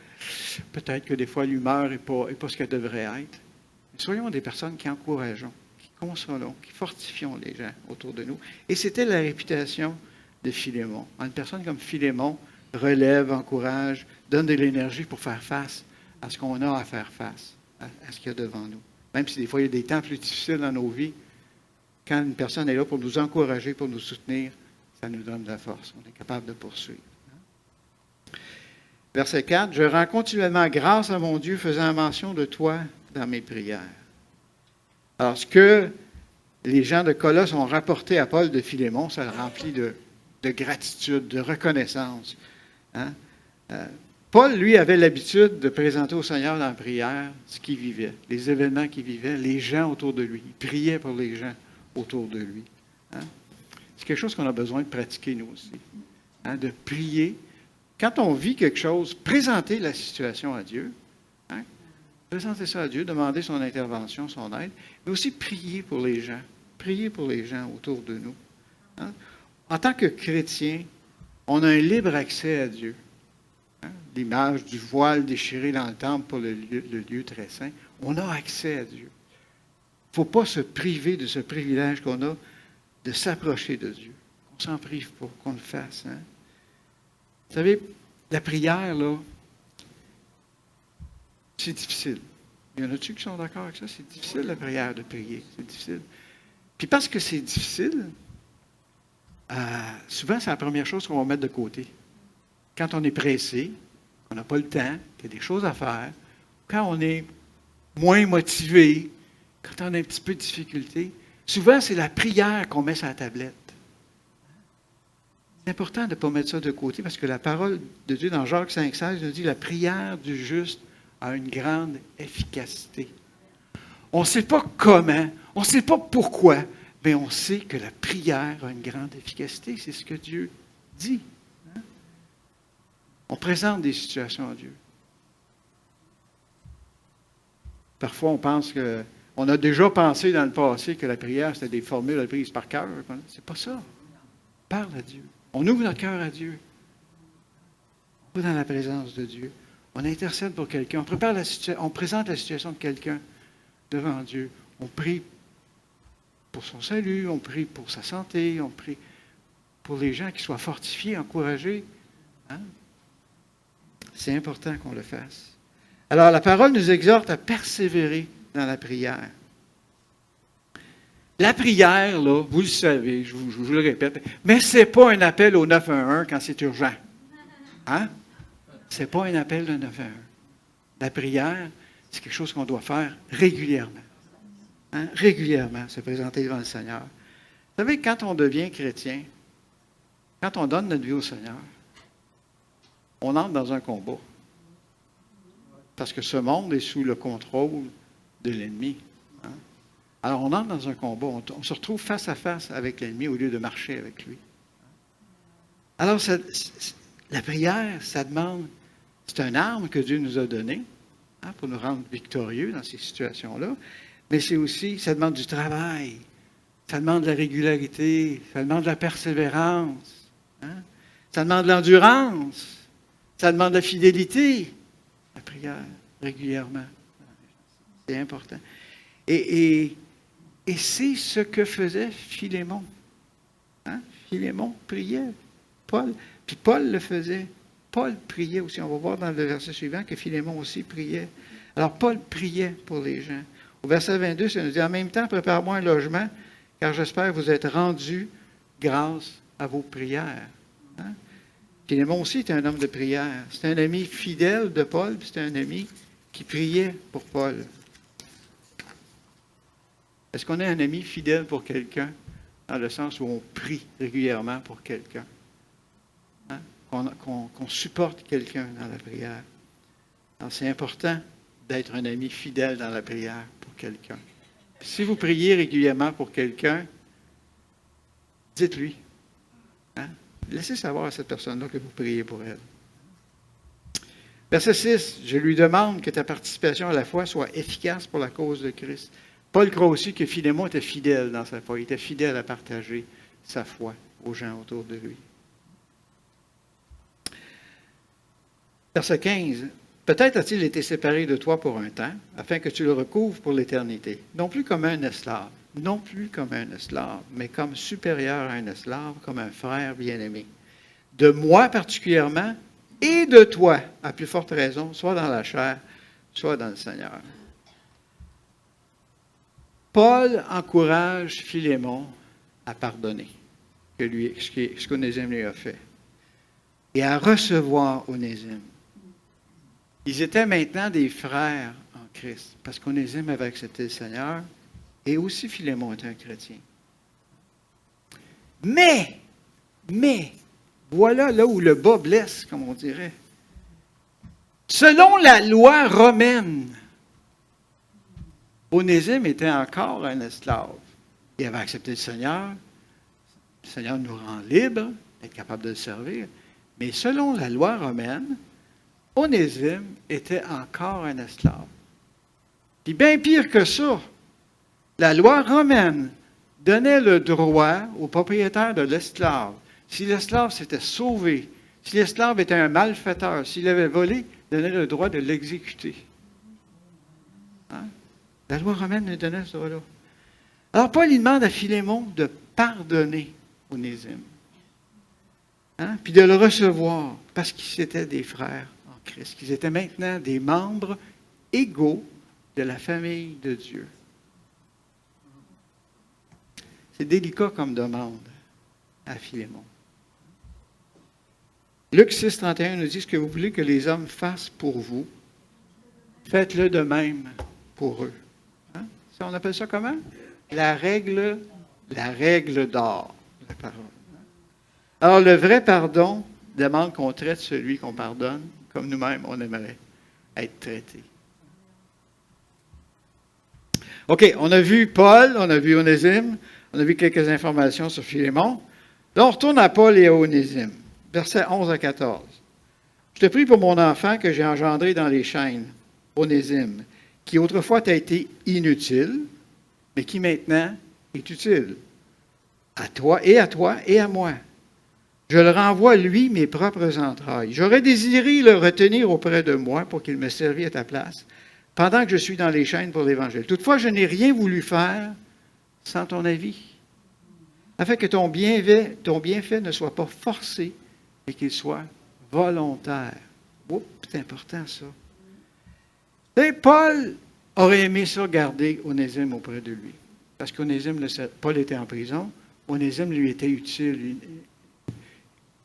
peut-être que des fois l'humeur n'est pas ce qu'elle devrait être. Mais soyons des personnes qui encourageons, qui consolons, qui fortifions les gens autour de nous. Et c'était la réputation de Philémon. Une personne comme Philémon relève, encourage, donne de l'énergie pour faire face à ce qu'on a à faire face, à ce qu'il y a devant nous. Même si des fois il y a des temps plus difficiles dans nos vies, quand une personne est là pour nous encourager, pour nous soutenir, ça nous donne de la force. On est capable de poursuivre. Verset 4. « Je rends continuellement grâce à mon Dieu, faisant mention de toi dans mes prières. » Alors, ce que les gens de Colosse ont rapporté à Paul de Philémon, ça le remplit de gratitude, de reconnaissance. Hein? Paul, lui, avait l'habitude de présenter au Seigneur dans la prière ce qu'il vivait, les événements qu'il vivait, les gens autour de lui. Il priait pour les gens autour de lui. Hein? C'est quelque chose qu'on a besoin de pratiquer, nous aussi. Hein? De prier. Quand on vit quelque chose, présenter la situation à Dieu. Hein? Présenter ça à Dieu, demander son intervention, son aide, mais aussi prier pour les gens. Prier pour les gens autour de nous. Hein? En tant que chrétien, on a un libre accès à Dieu. Hein? L'image du voile déchiré dans le temple pour le lieu très saint. On a accès à Dieu. Il ne faut pas se priver de ce privilège qu'on a de s'approcher de Dieu. On s'en prive pas, qu'on le fasse. Hein? Vous savez, la prière, là, c'est difficile. Il y en a-tu qui sont d'accord avec ça? C'est difficile, la prière, de prier. C'est difficile. Puis parce que c'est difficile, souvent, c'est la première chose qu'on va mettre de côté. Quand on est pressé, on n'a pas le temps, qu'il y a des choses à faire, quand on est moins motivé, quand on a un petit peu de difficulté, souvent, c'est la prière qu'on met sur la tablette. C'est important de ne pas mettre ça de côté parce que la parole de Dieu dans Jacques 5,16 nous dit « La prière du juste a une grande efficacité. » On ne sait pas comment, on ne sait pas pourquoi, mais on sait que la prière a une grande efficacité. C'est ce que Dieu dit. Hein? On présente des situations à Dieu. Parfois, on pense que... On a déjà pensé dans le passé que la prière, c'était des formules prises par cœur. C'est pas ça. On parle à Dieu. On ouvre notre cœur à Dieu. On va dans la présence de Dieu. On intercède pour quelqu'un. On présente la situation de quelqu'un devant Dieu. On prie pour son salut, on prie pour sa santé, on prie pour les gens qui soient fortifiés, encouragés. Hein? C'est important qu'on le fasse. Alors, la parole nous exhorte à persévérer dans la prière. La prière, là, vous le savez, je vous le répète, mais ce n'est pas un appel au 911 quand c'est urgent. Hein? Ce n'est pas un appel de 911. La prière, c'est quelque chose qu'on doit faire régulièrement. Hein? Régulièrement, se présenter devant le Seigneur. Vous savez, quand on devient chrétien, quand on donne notre vie au Seigneur, on entre dans un combat. Parce que ce monde est sous le contrôle de l'ennemi. Hein? Alors, on entre dans un combat. On se retrouve face à face avec l'ennemi au lieu de marcher avec lui. Alors, la prière, ça demande... C'est une arme que Dieu nous a donnée hein, pour nous rendre victorieux dans ces situations-là. Mais c'est aussi, ça demande du travail. Ça demande de la régularité, ça demande de la persévérance, hein? Ça demande de l'endurance, ça demande de la fidélité, la prière régulièrement. C'est important. Et c'est ce que faisait Philémon. Hein? Philémon priait. Paul, puis Paul le faisait. Paul priait aussi. On va voir dans le verset suivant que Philémon aussi priait. Alors, Paul priait pour les gens. Au verset 22, ça nous dit « En même temps, prépare-moi un logement, car j'espère vous être rendu grâce à vos prières. » Hein? Philémon aussi était un homme de prière. C'était un ami fidèle de Paul, puis c'était un ami qui priait pour Paul. Est-ce qu'on est un ami fidèle pour quelqu'un, dans le sens où on prie régulièrement pour quelqu'un? Hein? Qu'on supporte quelqu'un dans la prière. Alors, c'est important d'être un ami fidèle dans la prière pour quelqu'un. Puis si vous priez régulièrement pour quelqu'un, dites-lui. Hein? Laissez savoir à cette personne-là que vous priez pour elle. Verset 6, « Je lui demande que ta participation à la foi soit efficace pour la cause de Christ. » Paul croit aussi que Philémon était fidèle dans sa foi. Il était fidèle à partager sa foi aux gens autour de lui. Verset 15. « Peut-être a-t-il été séparé de toi pour un temps, afin que tu le recouvres pour l'éternité, non plus comme un esclave, mais comme supérieur à un esclave, comme un frère bien-aimé. De moi particulièrement, et de toi, à plus forte raison, soit dans la chair, soit dans le Seigneur. » Paul encourage Philémon à pardonner ce qu'Onésime lui a fait et à recevoir Onésime. Ils étaient maintenant des frères en Christ parce qu'Onésime avait accepté le Seigneur et aussi Philémon était un chrétien. Mais, voilà là où le bas blesse, comme on dirait. Selon la loi romaine, Onésime était encore un esclave. Il avait accepté le Seigneur. Le Seigneur nous rend libres d'être capables de le servir. Mais selon la loi romaine, Onésime était encore un esclave. Puis bien pire que ça, la loi romaine donnait le droit au propriétaire de l'esclave. Si l'esclave s'était sauvé, si l'esclave était un malfaiteur, s'il avait volé, donnait le droit de l'exécuter. Hein? La loi romaine nous donnait ce droit-là. Alors, Paul, il demande à Philémon de pardonner Onésime. Hein? Puis de le recevoir, parce qu'ils étaient des frères en Christ, qu'ils étaient maintenant des membres égaux de la famille de Dieu. C'est délicat comme demande à Philémon. Luc 6, 31 nous dit ce que vous voulez que les hommes fassent pour vous, faites-le de même pour eux. Hein? Ça, on appelle ça comment? La règle d'or. La parole. Alors, le vrai pardon demande qu'on traite celui qu'on pardonne comme nous-mêmes, on aimerait être traités. OK, on a vu Paul, on a vu Onésime, on a vu quelques informations sur Philémon. Là, on retourne à Paul et à Onésime. Versets 11 à 14. « Je te prie pour mon enfant que j'ai engendré dans les chaînes, Onésime, qui autrefois t'a été inutile, mais qui maintenant est utile, à toi et à moi. Je le renvoie, lui, mes propres entrailles. J'aurais désiré le retenir auprès de moi pour qu'il me servît à ta place, pendant que je suis dans les chaînes pour l'Évangile. Toutefois, je n'ai rien voulu faire sans ton avis, afin que ton bienfait ne soit pas forcé, mais qu'il soit volontaire. Oups, c'est important ça. Et Paul aurait aimé ça garder Onésime auprès de lui. Parce qu'Onésime, Paul était en prison, Onésime lui était utile.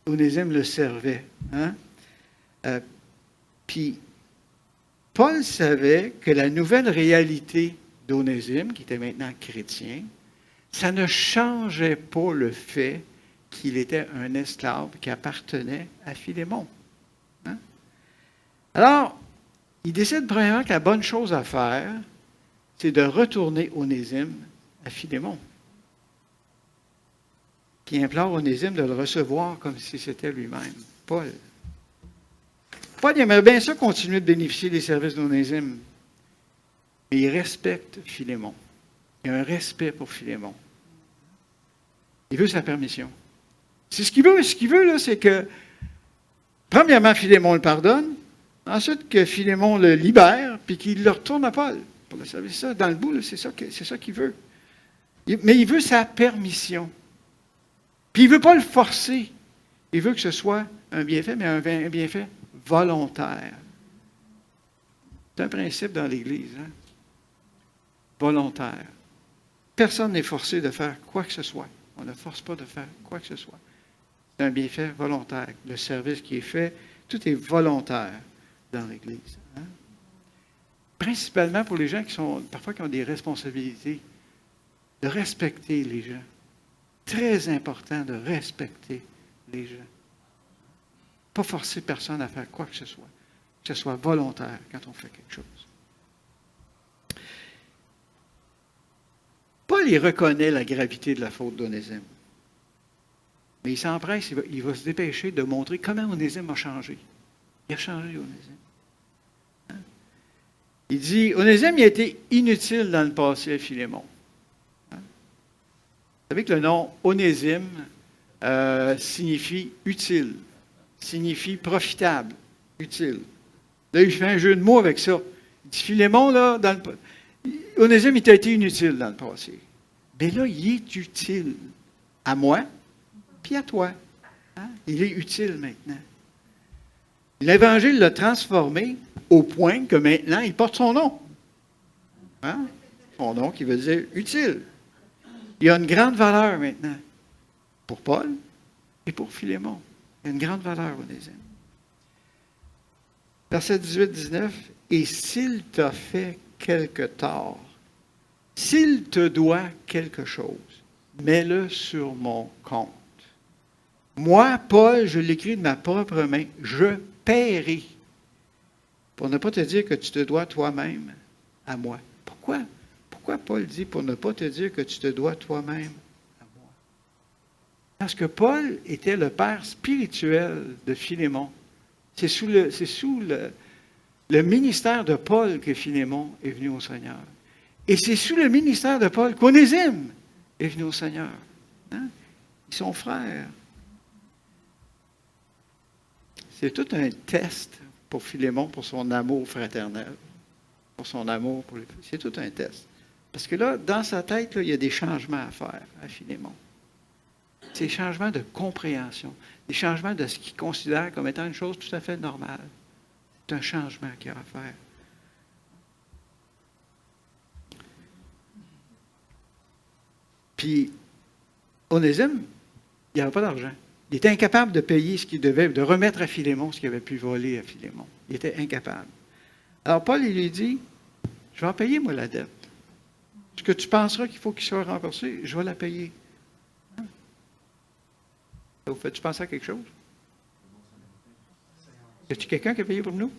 Onésime le servait. Hein? Puis, Paul savait que la nouvelle réalité d'Onésime, qui était maintenant chrétien, ça ne changeait pas le fait qu'il était un esclave qui appartenait à Philémon. Hein? Alors, il décide premièrement que la bonne chose à faire, c'est de retourner Onésime à Philémon. Puis il implore Onésime de le recevoir comme si c'était lui-même, Paul. Paul aimerait bien ça continuer de bénéficier des services d'Onésime, mais il respecte Philémon. Il y a un respect pour Philémon. Il veut sa permission. C'est ce qu'il veut. Ce qu'il veut, là, c'est que, premièrement, Philémon le pardonne. Ensuite, que Philémon le libère, puis qu'il le retourne à Paul. Pour le service. Ça, dans le bout, là, c'est ça qu'il veut. Mais il veut sa permission. Puis il ne veut pas le forcer. Il veut que ce soit un bienfait, mais un bienfait volontaire. C'est un principe dans l'Église. Hein? Volontaire. Personne n'est forcé de faire quoi que ce soit. On ne force pas de faire quoi que ce soit. C'est un bienfait volontaire. Le service qui est fait, tout est volontaire dans l'Église. Hein? Principalement pour les gens qui ont des responsabilités, de respecter les gens. Très important de respecter les gens. Pas forcer personne à faire quoi que ce soit volontaire quand on fait quelque chose. Paul, il reconnaît la gravité de la faute d'Onésime. Mais il s'empresse, il va se dépêcher de montrer comment Onésime a changé. Il a changé, Onésime. Hein? Il dit, Onésime, il a été inutile dans le passé à Philémon. Hein? Vous savez que le nom Onésime signifie utile, signifie profitable, utile. Là, il fait un jeu de mots avec ça. Il dit, Philémon, là, Onésime, il a été inutile dans le passé. Mais là, il est utile à moi, puis à toi. Hein? Il est utile maintenant. L'Évangile l'a transformé au point que maintenant, il porte son nom. Hein? Son nom qui veut dire utile. Il a une grande valeur maintenant pour Paul et pour Philémon. Il a une grande valeur, Onésime. Verset 18-19. Et s'il t'a fait quelque tort, s'il te doit quelque chose, mets-le sur mon compte. Moi, Paul, je l'écris de ma propre main, je paierai. Pour ne pas te dire que tu te dois toi-même à moi. Pourquoi? Pourquoi Paul dit pour ne pas te dire que tu te dois toi-même à moi? Parce que Paul était le père spirituel de Philémon. C'est sous le ministère de Paul que Philémon est venu au Seigneur. Et c'est sous le ministère de Paul qu'Onésime est venu au Seigneur. Hein? Ils sont frères. C'est tout un test pour Philémon, pour son amour fraternel. Pour son amour pour les... C'est tout un test. Parce que là, dans sa tête, là, il y a des changements à faire à Philémon. C'est des changements de compréhension, des changements de ce qu'il considère comme étant une chose tout à fait normale. C'est un changement qu'il y a à faire. Puis, Onésime, il n'avait pas d'argent. Il était incapable de payer ce qu'il devait, de remettre à Philémon ce qu'il avait pu voler à Philémon. Il était incapable. Alors, Paul, il lui dit, je vais en payer, moi, la dette. Ce que tu penseras qu'il faut qu'il soit remboursé, je vais la payer. Hein? Ça vous fait-tu penser à quelque chose? Y a-t-il quelqu'un qui a payé pour nous?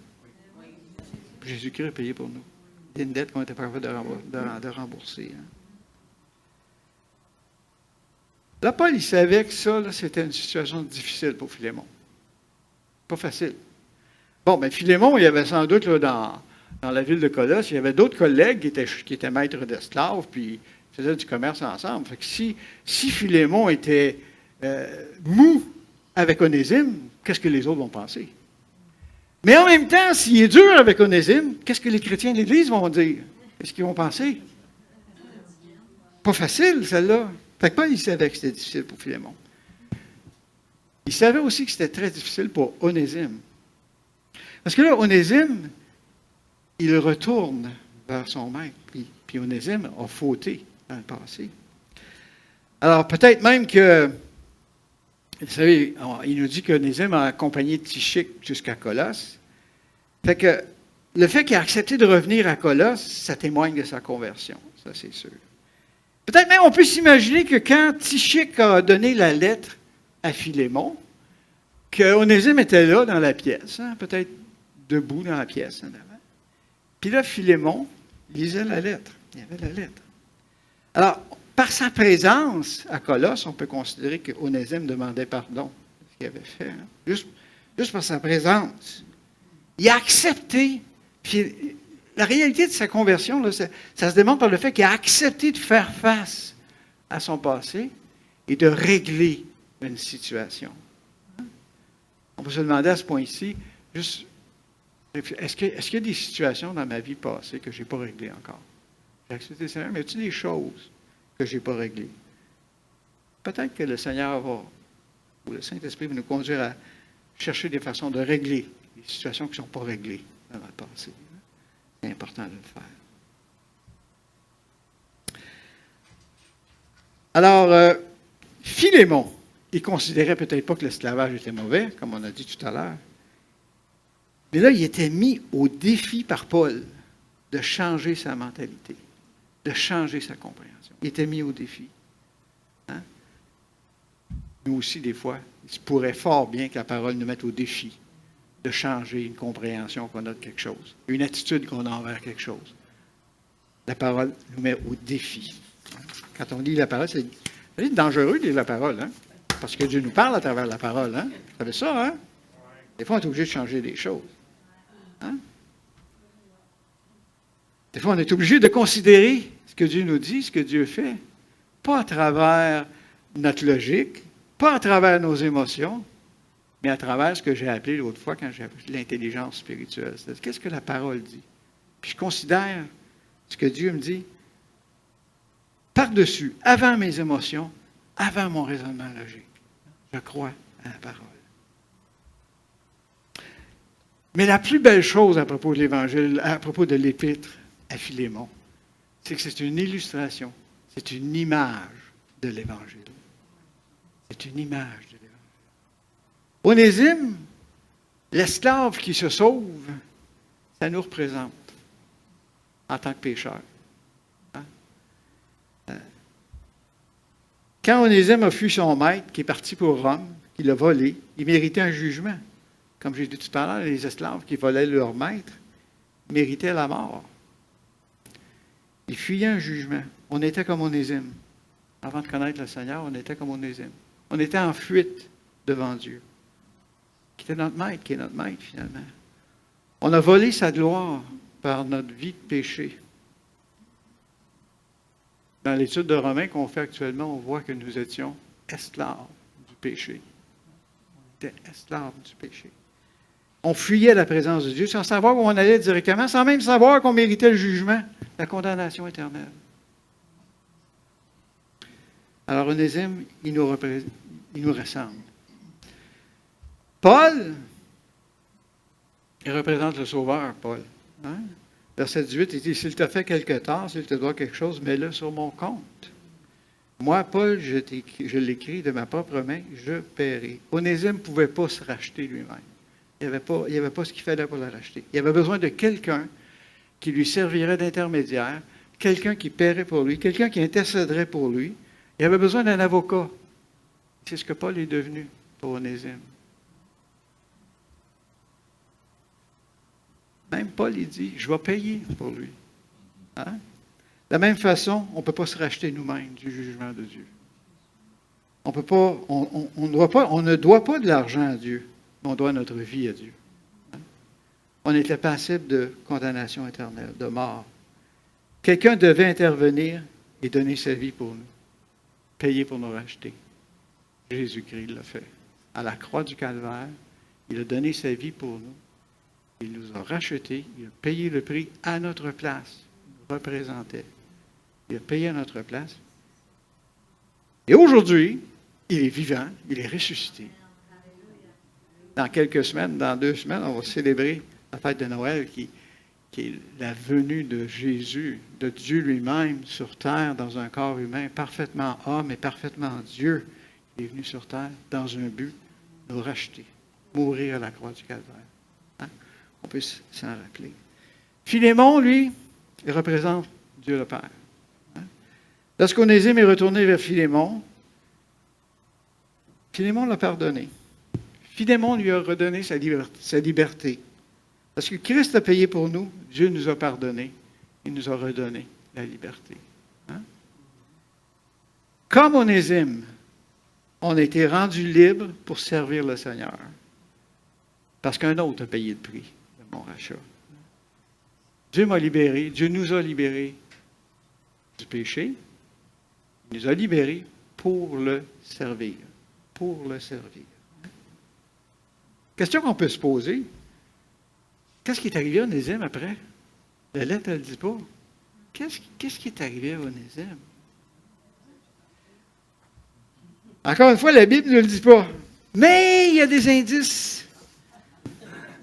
Jésus-Christ a payé pour nous. C'est une dette qu'on était pas capable de rembourser. Hein? Là, Paul, il savait que ça, là, c'était une situation difficile pour Philémon. Pas facile. Bon, mais Philémon, il y avait sans doute, là, dans la ville de Colosse, il y avait d'autres collègues qui étaient maîtres d'esclaves, puis ils faisaient du commerce ensemble. Fait que si Philémon était mou avec Onésime, qu'est-ce que les autres vont penser? Mais en même temps, s'il est dur avec Onésime, qu'est-ce que les chrétiens de l'Église vont dire? Qu'est-ce qu'ils vont penser? Pas facile, celle-là. Fait que Paul, il savait que c'était difficile pour Philémon. Il savait aussi que c'était très difficile pour Onésime. Parce que là, Onésime, il retourne vers son maître. Puis Onésime a fauté dans le passé. Alors, peut-être même que, vous savez, il nous dit qu'Onésime a accompagné Tychique jusqu'à Colosse. Fait que le fait qu'il a accepté de revenir à Colosse, ça témoigne de sa conversion. Ça, c'est sûr. Peut-être même on peut s'imaginer que quand Tychique a donné la lettre à Philémon, qu'Onésime était là dans la pièce, hein, peut-être debout dans la pièce en avant. Puis là, Philémon lisait la lettre. Il y avait la lettre. Alors, par sa présence à Colosse, on peut considérer qu'Onésime demandait pardon de ce qu'il avait fait. Hein. Juste par sa présence. Il a accepté. Puis, la réalité de sa conversion, là, ça se démontre par le fait qu'il a accepté de faire face à son passé et de régler une situation. On peut se demander à ce point-ci, juste, est-ce qu'il y a des situations dans ma vie passée que je n'ai pas réglées encore? J'ai accepté le Seigneur, mais y a-t-il des choses que je n'ai pas réglées? Peut-être que le Seigneur va, ou le Saint-Esprit va nous conduire à chercher des façons de régler les situations qui ne sont pas réglées dans le passé. C'est important de le faire. Alors, Philémon, il ne considérait peut-être pas que l'esclavage était mauvais, comme on a dit tout à l'heure. Mais là, il était mis au défi par Paul de changer sa mentalité, de changer sa compréhension. Il était mis au défi. Hein? Nous aussi, des fois, il se pourrait fort bien que la parole nous mette au défi de changer une compréhension qu'on a de quelque chose, une attitude qu'on a envers quelque chose. La parole nous met au défi. Quand on lit la parole, c'est dangereux de lire la parole, hein? Parce que Dieu nous parle à travers la parole. Hein? Vous savez ça, hein? Des fois, on est obligé de changer des choses. Hein? Des fois, on est obligé de considérer ce que Dieu nous dit, ce que Dieu fait, pas à travers notre logique, pas à travers nos émotions, mais à travers ce que j'ai appelé l'autre fois quand j'ai appelé l'intelligence spirituelle. C'est-à-dire, qu'est-ce que la parole dit? Puis je considère ce que Dieu me dit par-dessus, avant mes émotions, avant mon raisonnement logique. Je crois à la parole. Mais la plus belle chose à propos de l'Évangile, à propos de l'Épître à Philémon, c'est que c'est une illustration, c'est une image de l'Évangile. C'est une image de l'Évangile. Onésime, l'esclave qui se sauve, ça nous représente en tant que pécheur. Quand Onésime a fui son maître, qui est parti pour Rome, qui l'a volé, il méritait un jugement. Comme j'ai dit tout à l'heure, les esclaves qui volaient leur maître méritaient la mort. Il fuyait un jugement. On était comme Onésime. Avant de connaître le Seigneur, on était comme Onésime. On était en fuite devant Dieu, qui était notre maître, qui est notre maître finalement. On a volé sa gloire par notre vie de péché. Dans l'étude de Romains qu'on fait actuellement, on voit que nous étions esclaves du péché. On était esclaves du péché. On fuyait la présence de Dieu sans savoir où on allait directement, sans même savoir qu'on méritait le jugement, la condamnation éternelle. Alors Onésime, il nous ressemble. Paul, il représente le Sauveur, Paul. Hein? Verset 18, il dit, « S'il t'a fait quelque tort, s'il te doit quelque chose, mets-le sur mon compte. Moi, Paul, je l'écris de ma propre main, je paierai. » Onésime ne pouvait pas se racheter lui-même. Il n'y avait pas ce qu'il fallait pour le racheter. Il avait besoin de quelqu'un qui lui servirait d'intermédiaire, quelqu'un qui paierait pour lui, quelqu'un qui intercéderait pour lui. Il avait besoin d'un avocat. C'est ce que Paul est devenu pour Onésime. Même Paul, il dit, je vais payer pour lui. Hein? De la même façon, on ne peut pas se racheter nous-mêmes du jugement de Dieu. On ne doit pas de l'argent à Dieu, mais on doit notre vie à Dieu. Hein? On était passible de condamnation éternelle, de mort. Quelqu'un devait intervenir et donner sa vie pour nous, payer pour nous racheter. Jésus-Christ l'a fait. À la croix du Calvaire, il a donné sa vie pour nous. Il nous a rachetés, il a payé le prix à notre place. Il nous représentait. Il a payé à notre place. Et aujourd'hui, il est vivant, il est ressuscité. Dans quelques semaines, dans 2 semaines, on va célébrer la fête de Noël qui est la venue de Jésus, de Dieu lui-même sur terre dans un corps humain, parfaitement homme et parfaitement Dieu. Il est venu sur terre dans un but, nous racheter, mourir à la croix du Calvaire. Hein? On peut s'en rappeler. Philémon, lui, il représente Dieu le Père. Hein? Lorsqu'Onésime est retourné vers Philémon, Philémon l'a pardonné. Philémon lui a redonné sa liberté. Parce que Christ a payé pour nous, Dieu nous a pardonné, il nous a redonné la liberté. Hein? Comme Onésime, on a été rendu libre pour servir le Seigneur. Parce qu'un autre a payé le prix de mon rachat. Dieu m'a libéré, Dieu nous a libérés du péché. Il nous a libérés pour le servir. Pour le servir. Question qu'on peut se poser. Qu'est-ce qui est arrivé à Onésime après? La lettre, elle ne le dit pas. Qu'est-ce qui est arrivé à Onésime? Encore une fois, la Bible ne le dit pas. Mais il y a des indices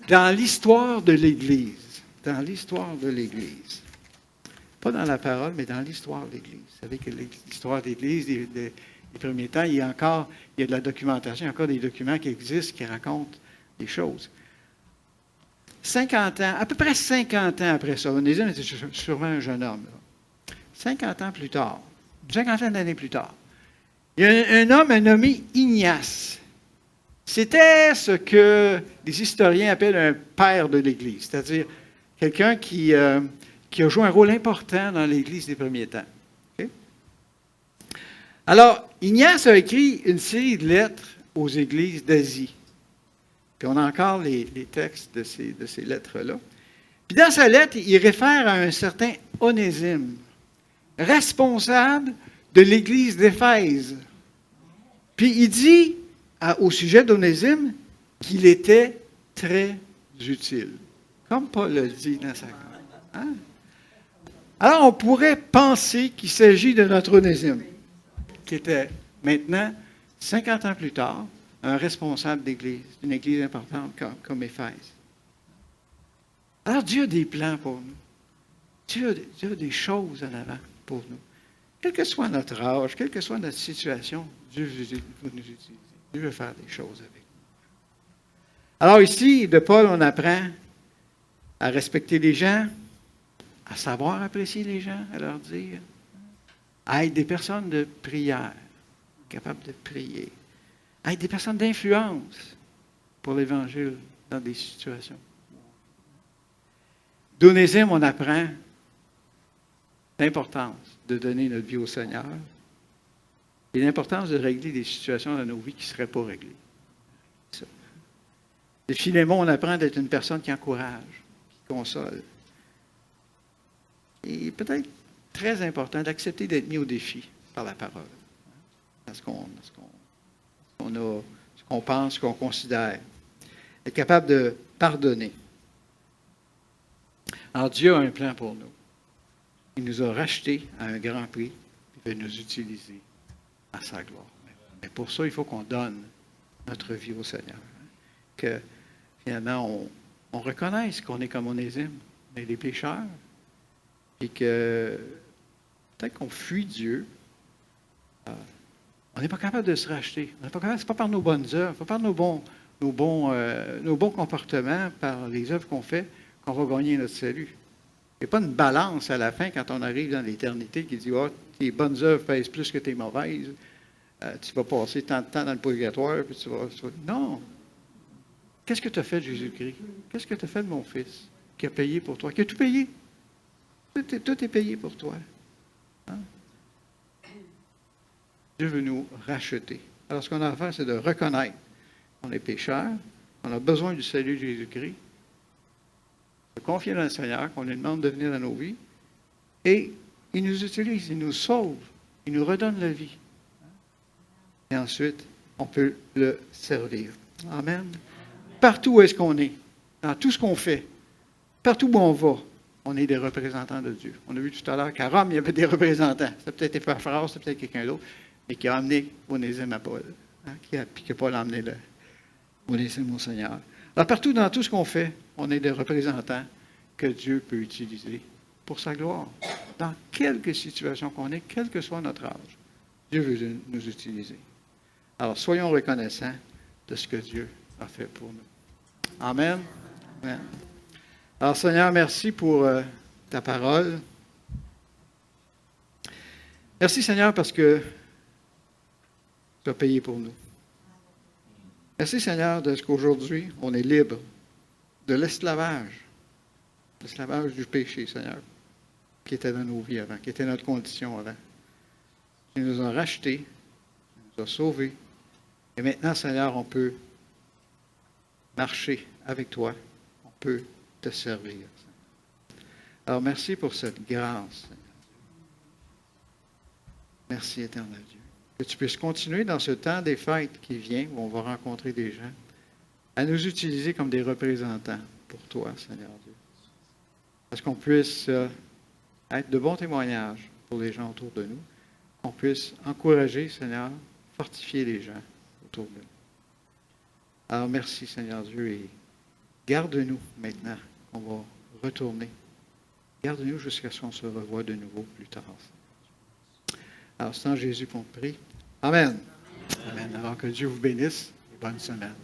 dans l'histoire de l'Église. Dans l'histoire de l'Église. Pas dans la parole, mais dans l'histoire de l'Église. Vous savez que l'histoire de l'Église, des premiers temps, il y a de la documentation, il y a encore des documents qui existent, qui racontent des choses. 50 ans, à peu près 50 ans après ça, Onésime était sûrement un jeune homme. Là. 50 ans plus tard, une cinquantaine d'années plus tard, il y a un homme nommé Ignace. C'était ce que les historiens appellent un père de l'Église, c'est-à-dire quelqu'un qui a joué un rôle important dans l'Église des premiers temps. Okay? Alors, Ignace a écrit une série de lettres aux églises d'Asie. Puis on a encore les textes de ces lettres-là. Puis dans sa lettre, il réfère à un certain Onésime, responsable de l'église d'Éphèse. Puis il dit au sujet d'Onésime qu'il était très utile. Comme Paul le dit dans sa carte. Hein? Alors on pourrait penser qu'il s'agit de notre Onésime, qui était maintenant, 50 ans plus tard, un responsable d'église, d'une église importante comme Éphèse. Alors Dieu a des plans pour nous. Dieu a des choses en avant pour nous. Quel que soit notre âge, quelle que soit notre situation, Dieu veut nous utiliser. Dieu veut faire des choses avec nous. Alors ici, de Paul, on apprend à respecter les gens, à savoir apprécier les gens, à leur dire, à être des personnes de prière, capables de prier, à être des personnes d'influence pour l'Évangile dans des situations. D'Onésime, on apprend l'importance de donner notre vie au Seigneur et l'importance de régler des situations dans nos vies qui ne seraient pas réglées. Ça. De Philémon, on apprend d'être une personne qui encourage, qui console. Et peut-être très important d'accepter d'être mis au défi par la parole. Dans ce qu'on pense, ce qu'on considère. Être capable de pardonner. Alors Dieu a un plan pour nous. Il nous a rachetés à un grand prix. Il veut nous utiliser à sa gloire. Mais pour ça, il faut qu'on donne notre vie au Seigneur. Que finalement, on reconnaisse qu'on est comme Onésime. On est des pécheurs. Et que peut-être qu'on fuit Dieu. On n'est pas capable de se racheter. Ce n'est pas par nos bonnes œuvres, pas par nos bons comportements, par les œuvres qu'on fait, qu'on va gagner notre salut. Il n'y a pas une balance à la fin quand on arrive dans l'éternité qui dit tes bonnes œuvres pèsent plus que tes mauvaises. Tu vas passer tant de temps dans le purgatoire. Puis tu vas... Non. Qu'est-ce que tu as fait de Jésus-Christ? Qu'est-ce que tu as fait de mon Fils qui a payé pour toi? Qui a tout payé? Tout est payé pour toi. Hein? Dieu veut nous racheter. Alors, ce qu'on a à faire, c'est de reconnaître qu'on est pécheurs, qu'on a besoin du salut de Jésus-Christ, de confier dans le Seigneur, qu'on lui demande de venir dans nos vies, et il nous utilise, il nous sauve, il nous redonne la vie. Et ensuite, on peut le servir. Amen. Partout où est-ce qu'on est, dans tout ce qu'on fait, partout où on va, on est des représentants de Dieu. On a vu tout à l'heure qu'à Rome, il y avait des représentants. C'était peut-être Épaphras, c'était peut-être quelqu'un d'autre, mais qui a amené Onésime à Paul. Hein, puis que Paul a amené Onésime au Seigneur. Alors, partout dans tout ce qu'on fait, on est des représentants que Dieu peut utiliser pour sa gloire. Dans quelque situation qu'on est, quel que soit notre âge, Dieu veut nous utiliser. Alors, soyons reconnaissants de ce que Dieu a fait pour nous. Amen. Amen. Alors, Seigneur, merci pour ta parole. Merci, Seigneur, parce que tu as payé pour nous. Merci, Seigneur, de ce qu'aujourd'hui, on est libre de l'esclavage du péché, Seigneur, qui était dans nos vies avant, qui était notre condition avant. Tu nous as rachetés, tu nous as sauvés. Et maintenant, Seigneur, on peut marcher avec toi. On peut te servir. Alors, merci pour cette grâce, Seigneur. Merci, éternel Dieu. Que tu puisses continuer dans ce temps des fêtes qui vient, où on va rencontrer des gens, à nous utiliser comme des représentants pour toi, Seigneur Dieu. Parce qu'on puisse être de bons témoignages pour les gens autour de nous, qu'on puisse encourager, Seigneur, fortifier les gens autour de nous. Alors merci, Seigneur Dieu, et garde-nous maintenant, on va retourner. Garde-nous jusqu'à ce qu'on se revoie de nouveau plus tard. Alors, c'est en Jésus qu'on prie. Amen. Amen. Alors que Dieu vous bénisse et bonne semaine.